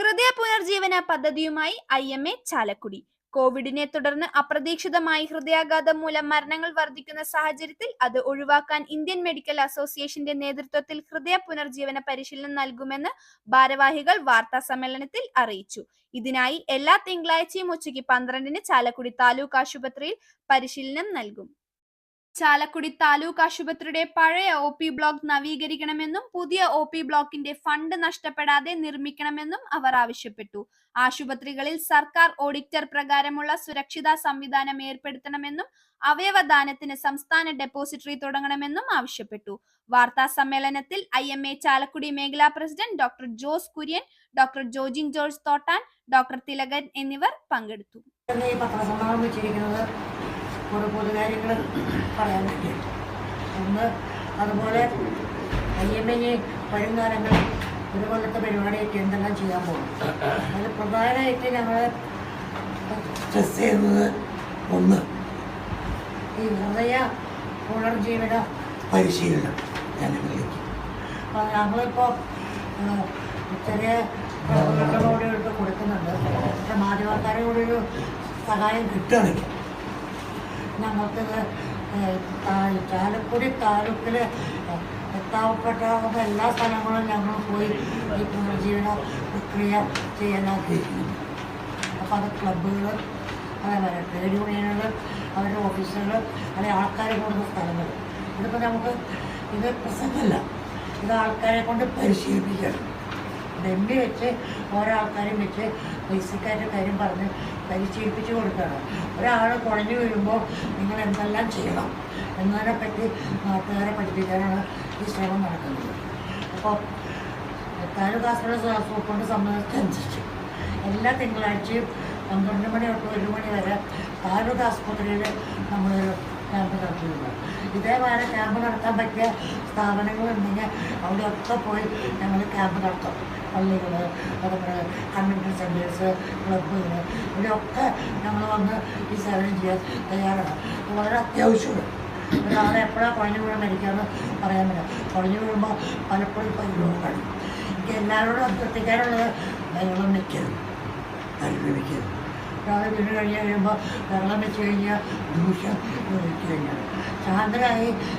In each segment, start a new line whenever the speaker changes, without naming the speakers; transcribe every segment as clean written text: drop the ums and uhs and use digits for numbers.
ഹൃദയ പുനർജീവന പദ്ധതിയുമായി IMA ചാലക്കുടി. കോവിഡിനെ തുടർന്ന് അപ്രതീക്ഷിതമായി ഹൃദയാഘാതം മൂലം മരണങ്ങൾ വർദ്ധിക്കുന്ന സാഹചര്യത്തിൽ അത് ഒഴിവാക്കാൻ ഇന്ത്യൻ മെഡിക്കൽ അസോസിയേഷന്റെ നേതൃത്വത്തിൽ ഹൃദയ പുനർജീവന പരിശീലനം നൽകുമെന്ന് ഭാരവാഹികൾ വാർത്താ സമ്മേളനത്തിൽ അറിയിച്ചു. ഇതിനായി എല്ലാ തിങ്കളാഴ്ചയും ഉച്ചയ്ക്ക് 12-ന് ചാലക്കുടി താലൂക്ക് ആശുപത്രിയിൽ പരിശീലനം നൽകും. ചാലക്കുടി താലൂക്ക് ആശുപത്രിയുടെ പഴയ OP ബ്ലോക്ക് നവീകരിക്കണമെന്നും പുതിയ OP ബ്ലോക്കിന്റെ ഫണ്ട് നഷ്ടപ്പെടാതെ നിർമ്മിക്കണമെന്നും അവർ ആവശ്യപ്പെട്ടു. ആശുപത്രികളിൽ സർക്കാർ ഓഡിറ്റർ പ്രകാരമുള്ള സുരക്ഷിത സംവിധാനം ഏർപ്പെടുത്തണമെന്നും അവയവദാനത്തിന് സംസ്ഥാന ഡെപ്പോസിറ്ററി തുടങ്ങണമെന്നും ആവശ്യപ്പെട്ടു. വാർത്താ സമ്മേളനത്തിൽ IMA ചാലക്കുടി മേഖലാ president doctor Jose Kurian, doctor Jojin George Thottan, doctor Thilakan എന്നിവർ പങ്കെടുത്തു.
പൊതുകാര്യങ്ങൾ പറയാൻ വേണ്ടിയിട്ട് ഒന്ന് അതുപോലെ IMA വരും കാലങ്ങളിൽ ഒരു കൊല്ലത്തെ പരിപാടിയായിട്ട് എന്തെല്ലാം ചെയ്യാൻ പോകും. അത് പ്രധാനമായിട്ട് ഞങ്ങൾ സ്ട്രെസ് ചെയ്യുന്നത് ഒന്ന് ഈ ഹൃദയ പുനർജീവന പരിശീലനം ജനങ്ങളിലേക്ക്. അപ്പോൾ ഞങ്ങളിപ്പോൾ ചെറിയ പ്രവർത്തനങ്ങളോട് കൊടുക്കുന്നുണ്ട്. പക്ഷെ മാധ്യമക്കാരുടെ കൂടെ ഒരു സഹായം കിട്ടുകയാണെങ്കിൽ ഞങ്ങൾക്കിത് ചാലക്കുടി താലൂക്കിൽ എത്താവപ്പെട്ടാകുന്ന എല്ലാ സ്ഥലങ്ങളും ഞങ്ങൾ പോയി ഈ പുനർജീവന പ്രക്രിയ ചെയ്യാൻ ആഗ്രഹിക്കുന്നുണ്ട്. അപ്പോൾ അത് ക്ലബ്ബുകൾ, അതേപോലെ ട്രേഡ് യൂണിയനുകൾ, അവരുടെ ഓഫീസുകൾ, അല്ലെങ്കിൽ ആൾക്കാരെ കൂടുന്ന സ്ഥലങ്ങൾ. ഇതിപ്പോൾ നമുക്ക് ഇത് പ്രസംഗമല്ല, ഇത് ആൾക്കാരെ കൊണ്ട് പരിശീലിപ്പിക്കണം. ഡെമ്മി വെച്ച് ഓരോ ആൾക്കാരെയും വെച്ച് ബേസിക്കായിട്ട് കാര്യം പറഞ്ഞ് പരിശീലിപ്പിച്ച് കൊടുക്കണം. ഒരാൾ കുഴഞ്ഞു വീഴുമ്പോൾ നിങ്ങൾ എന്തെല്ലാം ചെയ്യണം എന്നതിനെപ്പറ്റി നാട്ടുകാരെ പഠിപ്പിക്കാനാണ് ഈ ശ്രമം നടക്കുന്നത്. അപ്പോൾ താലൂക്ക് ആശുപത്രി സൂപ്രണ്ട് സംബന്ധിച്ചനുസരിച്ച് എല്ലാ തിങ്കളാഴ്ചയും 12 മണി തൊട്ട് 1 മണി വരെ താലൂക്ക് ആശുപത്രിയിൽ നമ്മളൊരു ക്യാമ്പ് നടത്തുന്നുണ്ട്. ഇതേപോലെ ക്യാമ്പ് നടത്താൻ പറ്റിയ സ്ഥാപനങ്ങളുണ്ടെങ്കിൽ അവിടെയൊക്കെ പോയി ഞങ്ങൾ ക്യാമ്പ് നടത്തും. പള്ളികൾ, അതുപോലെ കമ്മ്യൂണിറ്റി സെൻറ്റേഴ്സ്, ക്ലബ്ബുകൾ, ഇവിടെയൊക്കെ ഞങ്ങൾ വന്ന് ഈ സേവനം ചെയ്യാൻ തയ്യാറാണ്. വളരെ അത്യാവശ്യമാണ്. ഒരാളെ എപ്പോഴാണ് കുഴഞ്ഞു വീഴാൻ മരിക്കാമെന്ന് പറയാൻ പറ്റില്ല. കുഴഞ്ഞു വീഴുമ്പോൾ പലപ്പോഴും പരിലോകമാണ്. എനിക്ക് എല്ലാവരോടും അഭ്യർത്ഥിക്കാനുള്ളത് വെള്ളം വയ്ക്കരുത്, പരിഗണിക്കരുത്. ഒരാൾ വീണ് കഴിയുമ്പോൾ വെള്ളം വെച്ച് കഴിഞ്ഞാൽ ദൂഷ്യം വെച്ച് കഴിഞ്ഞാൽ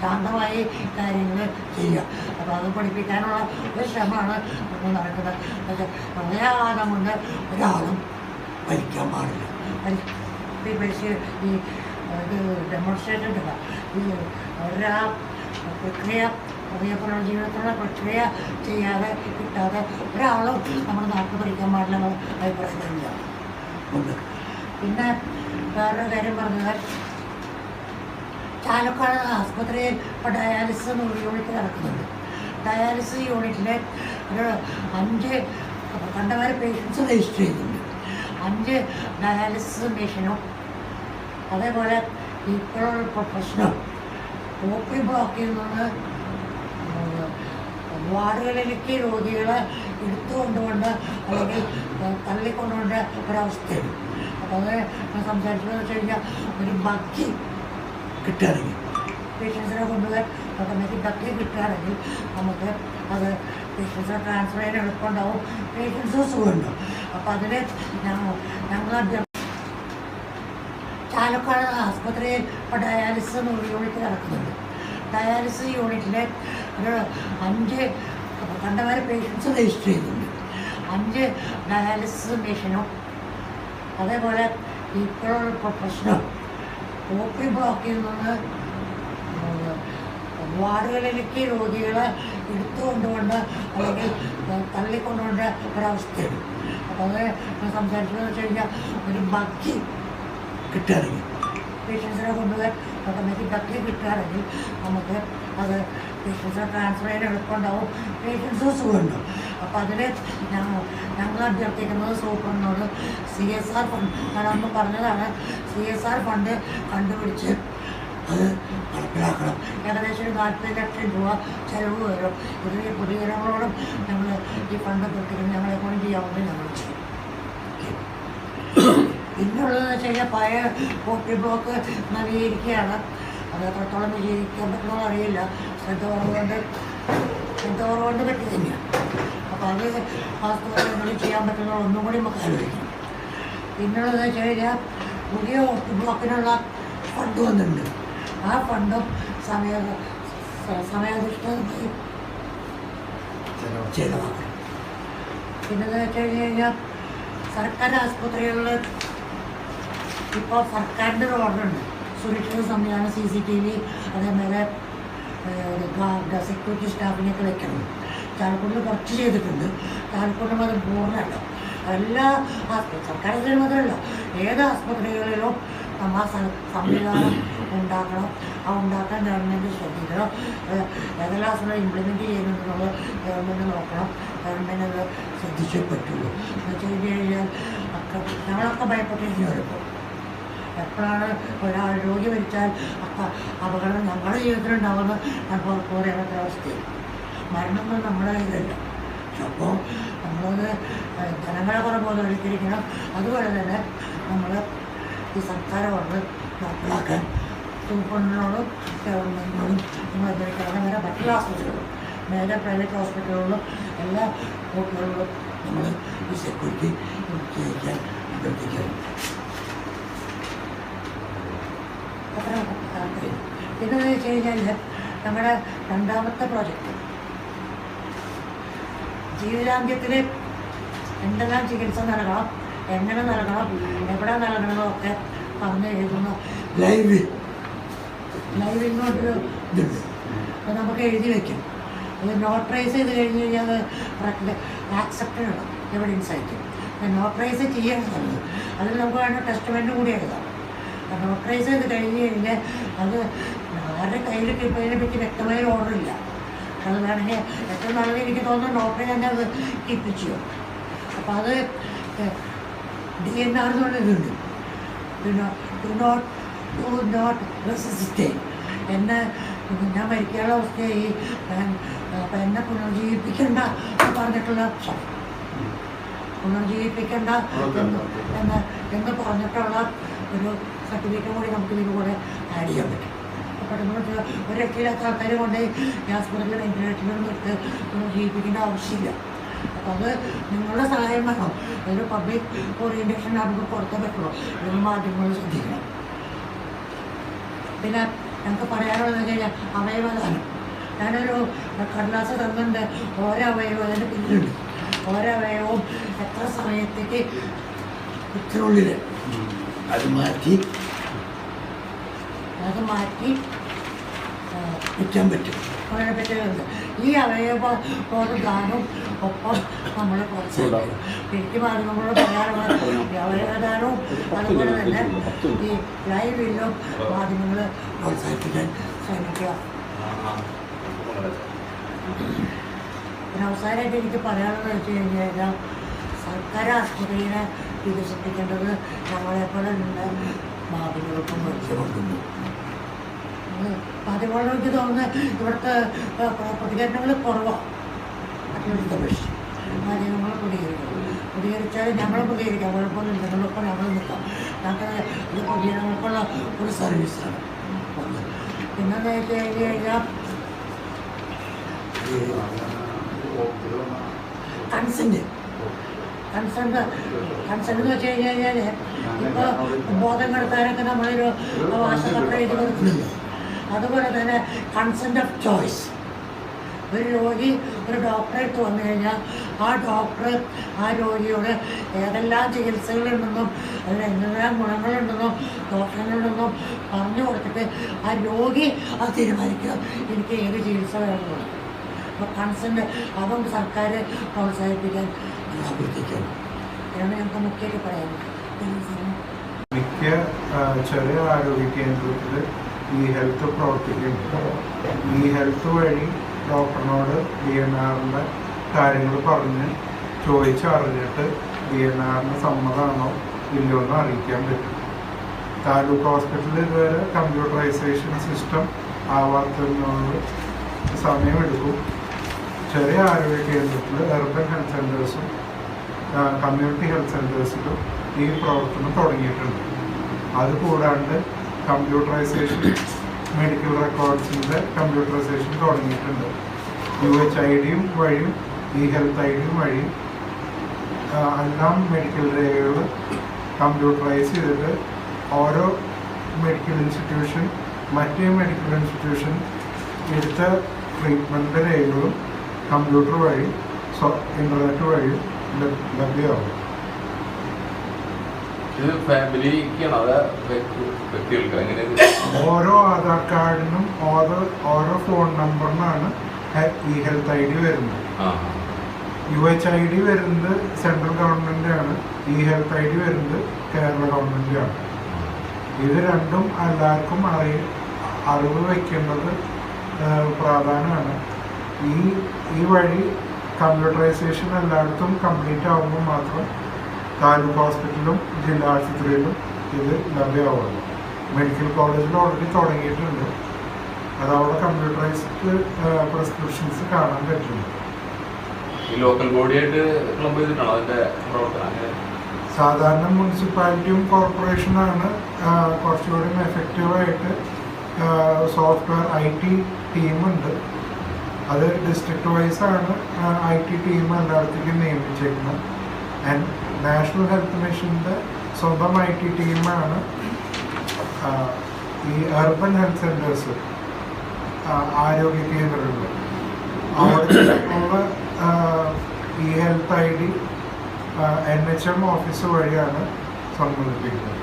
ശാന്തമായി കാര്യങ്ങൾ ചെയ്യുക. അപ്പോൾ അത് പഠിപ്പിക്കാനുള്ള ഒരു ശ്രമമാണ് നമ്മൾ നടക്കുന്നത്. പക്ഷേ ഹൃദയാഘാതം കൊണ്ട് ഒരാളും മരിക്കാൻ പാടില്ല. ഈ ഡെമോൺസ്ട്രേഷൻ ഇല്ല. ഈ ഒരാ പ്രക്രിയ ഹൃദയ പുനർജീവനത്തിനുള്ള പ്രക്രിയ ചെയ്യാതെ കിട്ടാതെ ഒരാളും നമ്മുടെ നാട്ടിൽ പഠിക്കാൻ പാടില്ല അഭിപ്രായത്തില്ല. ഉണ്ട്. പിന്നെ വേറൊരു കാര്യം പറഞ്ഞാൽ ചാലക്കാട് ആസ്പത്രിയിൽ ഇപ്പോൾ ഡയാലിസിസ് യൂണിറ്റ് നടക്കുന്നുണ്ട്. ഡയാലിസിസ് യൂണിറ്റിൽ ഒരു 5 കണ്ടമാരെ പേഷ്യൻസ് രജിസ്റ്റർ ചെയ്യുന്നുണ്ട്. 5 ഡയാലിസിസ് മെഷീനും അതേപോലെ ഇപ്പോഴുള്ള പ്രശ്നം OP ബ്ലോക്കിൽ നിന്ന് വാർഡുകളിലേക്ക് രോഗികളെ എടുത്തുകൊണ്ടുകൊണ്ട് അല്ലെങ്കിൽ തള്ളിക്കൊണ്ടുകൊണ്ട് ഒരവസ്ഥയാണ്. അപ്പോൾ അത് സംസാരിച്ചതെന്ന് വെച്ച് കഴിഞ്ഞാൽ ഒരു ബക്കി കിട്ടുകയാണെങ്കിൽ പേഷ്യൻസിനെ കൊണ്ടുപോയി ഓട്ടോമാറ്റിക് ബക്കി കിട്ടുകയാണെങ്കിൽ നമുക്ക് അത് പേഷ്യൻസിനെ ട്രാൻസ്ഫർ ചെയ്യാൻ എളുപ്പമുണ്ടാവും, പേഷ്യൻസ് സുഖമുണ്ടാവും. അപ്പോൾ അതിന് ഞങ്ങൾ ചാലക്കാട് ആസ്പത്രിയിൽ ഇപ്പോൾ ഡയാലിസിസ് യൂണിറ്റ് നടക്കുന്നുണ്ട്. ഡയാലിസിസ് യൂണിറ്റിൽ ഒരു 5 കണ്ടമാരെ പേഷ്യൻസ് രജിസ്റ്റർ ചെയ്യുന്നുണ്ട്. 5 ഡയാലിസിസ് മെഷീനും അതേപോലെ ഇപ്പോഴുള്ള പ്രശ്നം OP ബ്ലോക്കിൽ നിന്ന് വാർഡുകളിലേക്ക് രോഗികളെ എടുത്തുകൊണ്ടുകൊണ്ട് അല്ലെങ്കിൽ തള്ളിക്കൊണ്ടുകൊണ്ട് ഒരവസ്ഥയാണ്. അപ്പോൾ അത് സംസാരിച്ചതെന്ന് വെച്ച് കഴിഞ്ഞാൽ ഒരു ബക്കി കിട്ടുകയാണെങ്കിൽ പേഷ്യൻസിനെ കൊണ്ടുപോയി ഓട്ടോമാറ്റിക് ബക്കി കിട്ടുകയാണെങ്കിൽ നമുക്ക് അത് പേഷ്യൻസിനെ ട്രാൻസ്ഫർ ചെയ്യാൻ എളുപ്പമുണ്ടാവും, പേഷ്യൻസ് സുഖമുണ്ടാവും. അപ്പോൾ അതിന് ഞങ്ങൾ അഭ്യർത്ഥിക്കുന്നത് സൂപ്രണ്ടിനോട് CSR ഫണ്ട്, ഞാനൊന്ന് പറഞ്ഞതാണ്, CSR ഫണ്ട് കണ്ടുപിടിച്ച് അത് നടപ്പിലാക്കണം. ഏകദേശം ഒരു 40 ലക്ഷം രൂപ ചിലവ് വരും. ഇതിന് പൊതുജനങ്ങളോടും ഞങ്ങൾ ഈ ഫണ്ട് കിട്ടിക്കണം, ഞങ്ങളെ കൊണ്ട് ചെയ്യാവുന്നത് ഞങ്ങൾ ചെയ്യും. പിന്നുള്ളതെന്ന് വെച്ച് കഴിഞ്ഞാൽ പഴയ OP ബ്ലോക്ക് നവീകരിക്കുകയാണ്. അത് എത്രത്തോളം വിജയിക്കാൻ പറ്റുമെന്ന് അറിയില്ല. ശ്രദ്ധ കുറവുകൊണ്ട് പറ്റി തന്നെയാണ്. അപ്പോൾ അത് വാസ്തവങ്ങളിൽ ചെയ്യാൻ പറ്റുന്ന ഒന്നും കൂടി നമുക്ക് ആലോചിക്കണം. പിന്നുള്ളതെന്ന് വെച്ച് കഴിഞ്ഞാൽ പുതിയ ബ്ലോക്കിനുള്ള ഫണ്ട് വന്നിട്ടുണ്ട്. ആ ഫണ്ടും സമയാധിഷ്ഠിതമായി ചിലവാക്കണം. പിന്നെന്ന് വെച്ച് കഴിഞ്ഞാൽ സർക്കാർ ആശുപത്രികളിൽ ഇപ്പോൾ സർക്കാരിൻ്റെ ഒരു ഓർഡറുണ്ട്, സുരക്ഷിത സംവിധാനം CCTV അതേപോലെ സെക്യൂരിറ്റി സ്റ്റാഫിനെയൊക്കെ വെക്കണം. ചാലക്കുടിയിൽ കുറച്ച് ചെയ്തിട്ടുണ്ട്, ചാലക്കുടിലും അത് പൂർണ്ണമല്ല. എല്ലാ സർക്കാർ ആശുപത്രി മാത്രമല്ല, ഏത് ആശുപത്രികളിലും നമ്മൾ സംവിധാനം ഉണ്ടാക്കണം. ആ ഉണ്ടാക്കാൻ ഗവൺമെൻറ് ശ്രദ്ധിക്കണം. ഏതെല്ലാം ആശുപത്രി ഇംപ്ലിമെൻറ്റ് ചെയ്യുന്നുണ്ടെന്നുള്ളത് ഗവൺമെൻറ് നോക്കണം. ഗവൺമെൻറ് അത് ശ്രദ്ധിച്ചേ പറ്റുള്ളൂ. എന്ന് വെച്ച് കഴിഞ്ഞാൽ ഞങ്ങളൊക്കെ ഭയപ്പെട്ടിരിക്കുന്നവരിപ്പോൾ എപ്പോഴാണ് ഒരാൾ രോഗി മരിച്ചാൽ അപകടം ഞങ്ങളുടെ ജീവിതത്തിലുണ്ടാവുന്ന പറയാത്ത അവസ്ഥയിൽ മരണമൊന്നും നമ്മുടെ കയ്യിലല്ല. അപ്പോൾ നമ്മളത് ജനങ്ങളെ കുറേ ബോധവൽക്കരിക്കണം. അതുപോലെ തന്നെ നമ്മൾ ഈ സർക്കാർ ഓർഡർ നടപ്പിലാക്കാൻ സൂപ്രണ്ടിനോടും ഗവൺമെൻറ്റിനോടും നമ്മൾ അഭ്യർത്ഥിക്കണം. വരെ മറ്റുള്ള ഹോസ്പിറ്റലുകളും മേജർ പ്രൈവറ്റ് ഹോസ്പിറ്റലുകളിലും എല്ലാ ഹോട്ടലുകളിലും നമ്മൾ ഈ സെക്യൂരിറ്റി ചെയ്യാൻ അഭ്യർത്ഥിക്കണം. അത്ര താല്പര്യം. പിന്നെന്ന് വെച്ച് കഴിഞ്ഞാൽ നമ്മുടെ രണ്ടാമത്തെ പ്രോജക്റ്റ് ജീവിതാന്ത്യത്തിൽ എന്തെല്ലാം ചികിത്സ നൽകണം, എങ്ങനെ നൽകണം, എവിടെ നൽകണമെന്നൊക്കെ പറഞ്ഞ് എഴുതുന്ന ലൈവിങ്ങോട്ടൊരു ഇതുണ്ട്. അത് നമുക്ക് എഴുതി വയ്ക്കും. അത് നോട്ടറൈസ് ചെയ്ത് കഴിഞ്ഞ് കഴിഞ്ഞാൽ അത് ആക്സെപ്റ്റഡ് ആണ് എവിഡൻസ് ആയിട്ട്. നോട്ടറൈസ് ചെയ്യേണ്ടതാണ്. അതിൽ നമുക്ക് വേണ്ട ടെസ്റ്റ്മെൻറ്റ് കൂടി എഴുതാം. നോട്ടറൈസ് ചെയ്ത് കഴിഞ്ഞ് കഴിഞ്ഞാൽ അത് ആരുടെ കയ്യിൽ കിട്ടുന്നതിനെ പറ്റി വ്യക്തമായ ഓർഡറില്ല. അത് വേണമെങ്കിൽ ഏറ്റവും നല്ലത് എനിക്ക് തോന്നുന്നു നോട്ടറി തന്നെ അത് കിപ്പിച്ചു. അപ്പോൾ അത് DNR എന്നുള്ള ഇതുണ്ട്, ഡു നോട്ട് റെസിസ്റ്റേറ്റ്. എന്നെ ഞാൻ മരിക്കാനുള്ള അവസ്ഥയായി, അപ്പം എന്നെ പുനർജീവിപ്പിക്കേണ്ട പറഞ്ഞിട്ടുള്ള പുനർജീവിപ്പിക്കേണ്ട എന്ന് പറഞ്ഞിട്ടുള്ള ഒരു സർട്ടിഫിക്കറ്റ് കൂടി നമുക്ക് ഇതിന് കൂടെ ആഡ് ചെയ്യാൻ പറ്റും. അപ്പോൾ നമ്മൾ ഒരു രക്ഷയില്ലാത്ത ആൾക്കാർ കൊണ്ട് ഈ ആസ്പത്രിയിൽ വെന്റിലേറ്ററിലൊന്നും എടുത്ത് ജീവിപ്പിക്കേണ്ട ആവശ്യമില്ല. അപ്പോൾ അത് നിങ്ങളുടെ സഹായം വേണം. അതൊരു പബ്ലിക് ഓറിയൻറ്റേഷൻ നമുക്ക് പുറത്തേ പറ്റുള്ളൂ. നിങ്ങൾ മാധ്യമങ്ങൾ ശ്രദ്ധിക്കണം. പിന്നെ ഞങ്ങൾക്ക് പറയാനുള്ളതെന്ന് വെച്ച് കഴിഞ്ഞാൽ അവയവദാനം. ഞാനൊരു കടലാസ് തന്നിട്ടുണ്ട്. ഓരോ അവയവം അതിൻ്റെ പിന്നിലുണ്ട്. ഓരോ അവയവവും എത്ര സമയത്തേക്ക് ഇത്രയുള്ളിൽ അത് മാറ്റി വിൽക്കാൻ പറ്റും. അതിനെ പറ്റിയുണ്ട്. ഈ അവയവ ദാനവും ഒപ്പം നമ്മൾ പ്രോത്സാഹിപ്പിക്കും. എനിക്ക് മാധ്യമങ്ങളോട് പറയാറുള്ള അവയവദാനവും അതുപോലെ തന്നെ ഈ ലൈവ് വില്ലും മാധ്യമങ്ങൾ പ്രോത്സാഹിപ്പിക്കാൻ ശ്രമിക്കുക. പിന്നെ അവസാനമായിട്ട് എനിക്ക് പറയാനുള്ളത് വെച്ച് കഴിഞ്ഞാൽ സർക്കാർ ആശുപത്രിയെ വികസിപ്പിക്കേണ്ടത് നമ്മളെപ്പോലെ ഉണ്ട് മാധ്യമങ്ങൾക്കും മനസ്സിലാക്കുന്നു. മാധ്യമങ്ങളോട് എനിക്ക് തോന്നുന്നത് ഇവിടുത്തെ പ്രതികരണങ്ങൾ കുറവാണ്. മറ്റുള്ളവരുടെ അപേക്ഷിച്ച് മാധ്യമങ്ങൾ പ്രതികരിച്ചാൽ ഞങ്ങൾ പ്രതികരിക്കാം. കുഴപ്പമൊന്നുമില്ല. ഞങ്ങളൊപ്പം ഞങ്ങൾ നിൽക്കാം. ഞങ്ങൾക്ക് ഇത് പൊതുജനങ്ങൾക്കുള്ള ഒരു സർവീസാണ്. പിന്നെന്താ വെച്ച് കഴിഞ്ഞാൽ കൺസെൻറ്റ് എന്ന് വെച്ച് കഴിഞ്ഞാൽ ഇപ്പോൾ ബോധം കെടുത്താനൊക്കെ നമ്മളൊരു വാശകപ്പുറം എഴുതി കൊടുക്കുന്നില്ല. അതുപോലെ തന്നെ കൺസെൻറ്റ് ഓഫ് ചോയ്സ്. ഒരു രോഗി ഒരു ഡോക്ടറെ അടുത്ത് വന്നു കഴിഞ്ഞാൽ ആ ഡോക്ടർ ആ രോഗിയോട് ഏതെല്ലാം ചികിത്സകളുണ്ടെന്നും അതിൽ എന്തെല്ലാം ഗുണങ്ങളുണ്ടെന്നും ദോഷങ്ങളുണ്ടെന്നും പറഞ്ഞു കൊടുത്തിട്ട് ആ രോഗി അത് തീരുമാനിക്കുക എനിക്ക് ഏത് ചികിത്സ വേണമെന്നുള്ളത്. അപ്പോൾ കൺസെൻറ്റ് അതും സർക്കാർ പ്രോത്സാഹിപ്പിക്കാൻ അഭ്യർത്ഥിക്കണം. ഇതാണ് ഞങ്ങൾക്ക് മുഖ്യമായിട്ട് പറയാനുള്ളത്.
മിക്ക ചെറിയ ആരോഗ്യ കേന്ദ്രത്തിൽ ഈ ഹെൽത്ത് പ്രവർത്തിക്കുന്നുണ്ട്. ഈ ഹെൽത്ത് വഴി ഡോക്ടറിനോട് DNRൻ്റെ കാര്യങ്ങൾ പറഞ്ഞ് ചോദിച്ചറിഞ്ഞിട്ട് DNRന് സമ്മതമാണോ ഇല്ലയോ എന്ന് അറിയിക്കാൻ പറ്റും. താലൂക്ക് ഹോസ്പിറ്റലിൽ ഇതുവരെ കമ്പ്യൂട്ടറൈസേഷൻ സിസ്റ്റം ആവാത്തതിനോട് സമയമെടുക്കും. ചെറിയ ആരോഗ്യ കേന്ദ്രത്തിൽ അർബൻ ഹെൽത്ത് സെൻറ്റേഴ്സും കമ്മ്യൂണിറ്റി ഹെൽത്ത് സെൻറ്റേഴ്സിലും ഈ പ്രവർത്തനം തുടങ്ങിയിട്ടുണ്ട്. അതുകൂടാണ്ട് കമ്പ്യൂട്ടറൈസേഷൻ മെഡിക്കൽ റെക്കോർഡ്സിൻ്റെ കമ്പ്യൂട്ടറൈസേഷൻ തുടങ്ങിയിട്ടുണ്ട്. UHID വഴിയും ഈ ഹെൽത്ത് ഐ ഡി വഴി എല്ലാം മെഡിക്കൽ രേഖകൾ കമ്പ്യൂട്ടറൈസ് ചെയ്തിട്ട് ഓരോ മെഡിക്കൽ ഇൻസ്റ്റിറ്റ്യൂഷൻ മറ്റേ മെഡിക്കൽ ഇൻസ്റ്റിറ്റ്യൂഷൻ എടുത്ത ട്രീറ്റ്മെൻറ്റ് രേഖകളും കമ്പ്യൂട്ടർ വഴി ഇൻ്റർനെറ്റ് വഴി ലഭ്യമാകും. ഓരോ ആധാർ കാർഡിനും ഓരോ ഫോൺ നമ്പറിനാണ് ഈ ഹെൽത്ത് ഐ ഡി വരുന്നത്. UHID വരുന്നത് സെൻട്രൽ ഗവൺമെൻറ്റാണ്, ഈ ഹെൽത്ത് ഐ ഡി വരുന്നത് കേരള ഗവൺമെൻറ്റാണ്. ഇത് രണ്ടും എല്ലാവർക്കും അറിവ് വയ്ക്കേണ്ടത് പ്രാധാന്യമാണ്. ഈ വഴി കമ്പ്യൂട്ടറൈസേഷൻ എല്ലായിടത്തും കംപ്ലീറ്റ് ആകുമ്പോൾ മാത്രം താലൂക്ക് ഹോസ്പിറ്റലിലും ജില്ലാ ആശുപത്രിയിലും ഇത് ലഭ്യമാവുള്ളൂ. മെഡിക്കൽ കോളേജിൽ ഓൾറെഡി തുടങ്ങിയിട്ടുണ്ട്. അതവിടെ കമ്പ്യൂട്ടറൈസ്ഡ് പ്രിസ്ക്രിപ്ഷൻസ് കാണാൻ പറ്റുന്നു.
ഈ ലോക്കൽ ബോഡിയായിട്ട് ക്ലബ് ചെയ്തിട്ടാണോ അതിൻ്റെ പ്രവർത്തനം?
സാധാരണ മുനിസിപ്പാലിറ്റിയും കോർപ്പറേഷനാണ് കുറച്ചുകൂടി എഫക്റ്റീവായിട്ട് സോഫ്റ്റ്വെയർ IT ടീമുണ്ട്. അത് ഡിസ്ട്രിക്ട് വൈസാണ് IT ടീം എല്ലായിടത്തേക്കും നിയമിച്ചേക്കുന്നത്. ആൻഡ് നാഷണൽ ഹെൽത്ത് മിഷൻ്റെ സ്വന്തം IT ടീമാണ് ഈ അർബൻ ഹെൽത്ത് സെൻറ്റേഴ്സ്, ആരോഗ്യ കേന്ദ്രങ്ങൾ, അവിടെ ഉള്ള ഈ ഹെൽത്ത് ID NHM ഓഫീസ് വഴിയാണ് സമർപ്പിക്കുന്നത്.